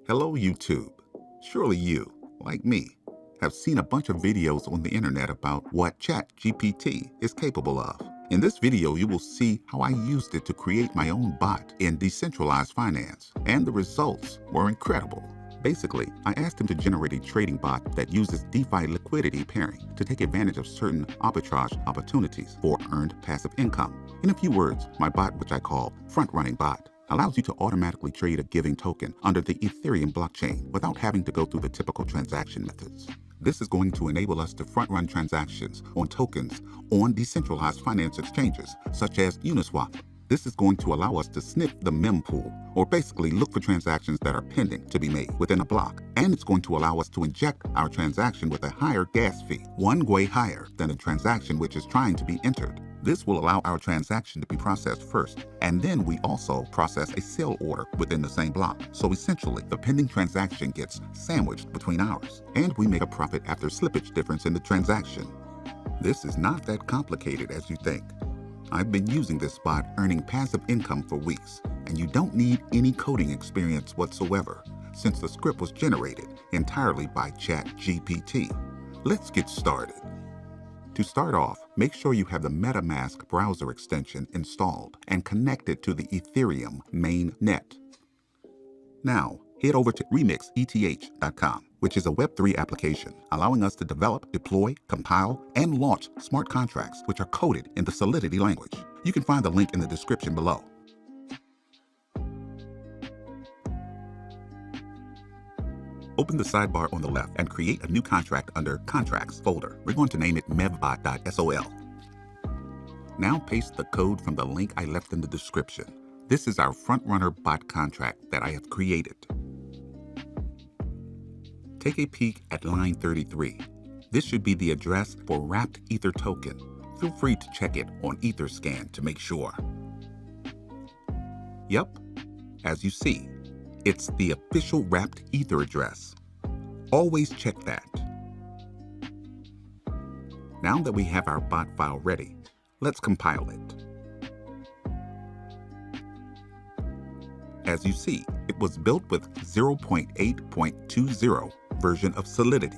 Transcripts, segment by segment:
Hello, YouTube. Surely you, like me, have seen a bunch of videos on the internet about what ChatGPT is capable of. In this video, you will see how I used it to create my own bot in decentralized finance, and the results were incredible. Basically, I asked him to generate a trading bot that uses DeFi liquidity pairing to take advantage of certain arbitrage opportunities for earned passive income. In a few words, my bot, which I call front-running bot, allows you to automatically trade a giving token under the Ethereum blockchain without having to go through the typical transaction methods. This is going to enable us to front-run transactions on tokens on decentralized finance exchanges, such as Uniswap. This is going to allow us to sniff the mempool, or basically look for transactions that are pending to be made within a block. And it's going to allow us to inject our transaction with a higher gas fee, one way higher than a transaction which is trying to be entered. This will allow our transaction to be processed first, and then we also process a sell order within the same block. So essentially, the pending transaction gets sandwiched between ours, and we make a profit after slippage difference in the transaction. This is not that complicated as you think. I've been using this bot earning passive income for weeks, and you don't need any coding experience whatsoever, since the script was generated entirely by ChatGPT. Let's get started. To start off, make sure you have the MetaMask browser extension installed and connected to the Ethereum main net. Now, head over to remixeth.com, which is a Web3 application allowing us to develop, deploy, compile, and launch smart contracts which are coded in the Solidity language. You can find the link in the description below. Open the sidebar on the left and create a new contract under Contracts folder. We're going to name it MEV Now paste the code from the link I left in the description. This is our front-runner bot contract that I have created. Take a peek at line 33. This should be the address for Wrapped Ether token. Feel free to check it on Etherscan to make sure. Yep, as you see, it's the official Wrapped Ether address. Always check that. Now that we have our bot file ready, let's compile it. As you see, it was built with 0.8.20 version of Solidity.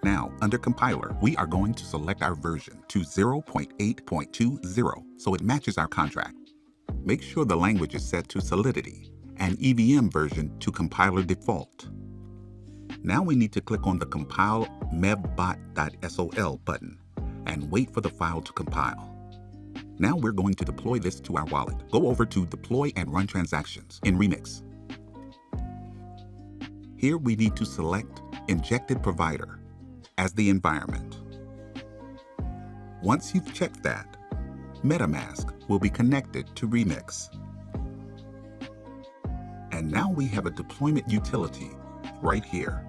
Now, under compiler, we are going to select our version to 0.8.20 so it matches our contract. Make sure the language is set to Solidity and EVM version to compiler default. Now we need to click on the Compile MEV bot.sol button and wait for the file to compile. Now we're going to deploy this to our wallet. Go over to Deploy and Run Transactions in Remix. Here we need to select Injected Provider as the environment. Once you've checked that, MetaMask will be connected to Remix. And now we have a deployment utility right here.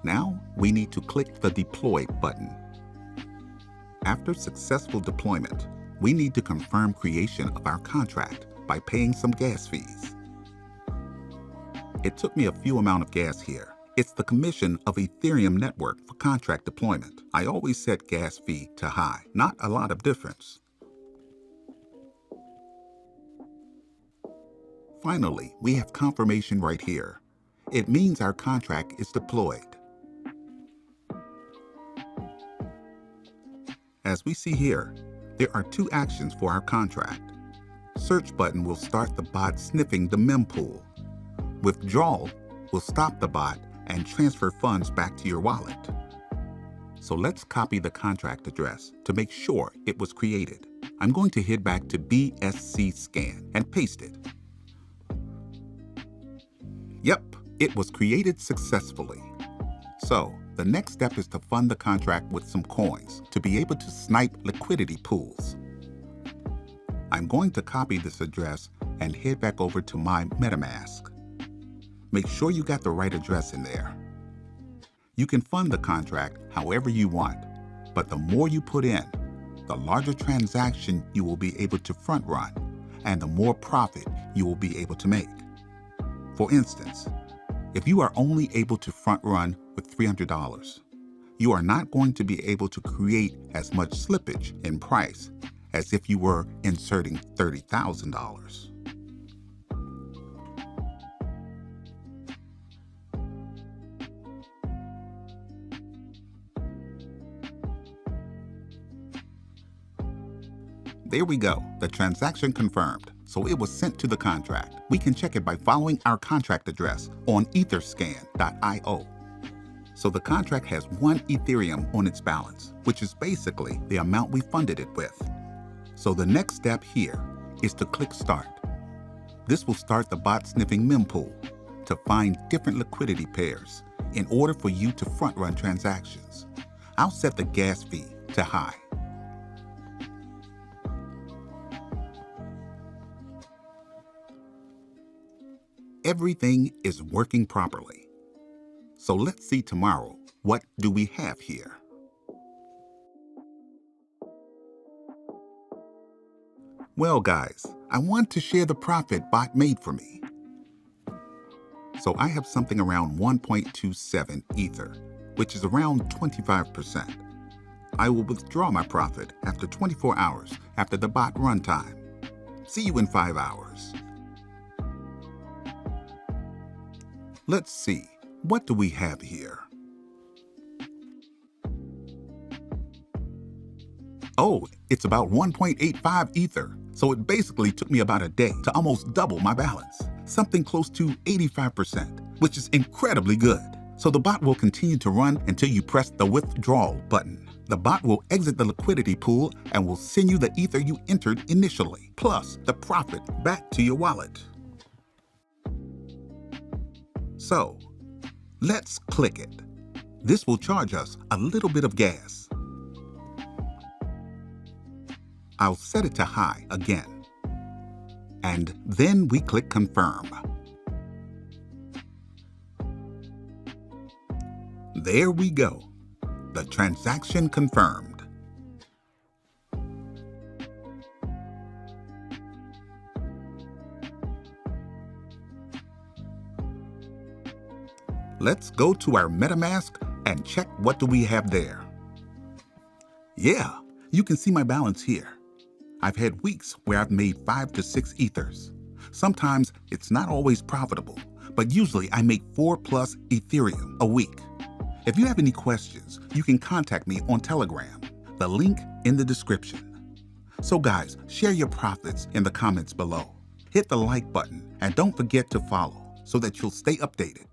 Now we need to click the Deploy button. After successful deployment, we need to confirm creation of our contract by paying some gas fees. It took me a few amount of gas here. It's the commission of Ethereum network for contract deployment. I always set gas fee to high, not a lot of difference. Finally, we have confirmation right here. It means our contract is deployed. As we see here, there are two actions for our contract. Search button will start the bot sniffing the mempool. Withdrawal will stop the bot and transfer funds back to your wallet. So let's copy the contract address to make sure it was created. I'm going to head back to BSC scan and paste it. Yep, it was created successfully. So the next step is to fund the contract with some coins to be able to snipe liquidity pools. I'm going to copy this address and head back over to my MetaMask. Make sure you got the right address in there. You can fund the contract however you want, but the more you put in, the larger transaction you will be able to front run, and the more profit you will be able to make. For instance, if you are only able to front run with $300, you are not going to be able to create as much slippage in price as if you were inserting $30,000. There we go, the transaction confirmed. So it was sent to the contract. We can check it by following our contract address on etherscan.io. So the contract has 1 Ethereum on its balance, which is basically the amount we funded it with. So the next step here is to click Start. This will start the bot sniffing mempool to find different liquidity pairs in order for you to front-run transactions. I'll set the gas fee to high. Everything is working properly. So let's see tomorrow, what do we have here? Well guys, I want to share the profit bot made for me. So I have something around 1.27 Ether, which is around 25%. I will withdraw my profit after 24 hours after the bot runtime. See you in 5 hours. Let's see, what do we have here? Oh, it's about 1.85 Ether, so it basically took me about a day to almost double my balance, something close to 85%, which is incredibly good. So the bot will continue to run until you press the withdrawal button. The bot will exit the liquidity pool and will send you the Ether you entered initially, plus the profit back to your wallet. So, let's click it. This will charge us a little bit of gas. I'll set it to high again. And then we click Confirm. There we go. The transaction confirmed. Let's go to our MetaMask and check what do we have there. Yeah, you can see my balance here. I've had weeks where I've made 5 to 6 Ethers. Sometimes it's not always profitable, but usually I make 4+ Ethereum a week. If you have any questions, you can contact me on Telegram, the link in the description. So guys, share your profits in the comments below. Hit the like button and don't forget to follow so that you'll stay updated.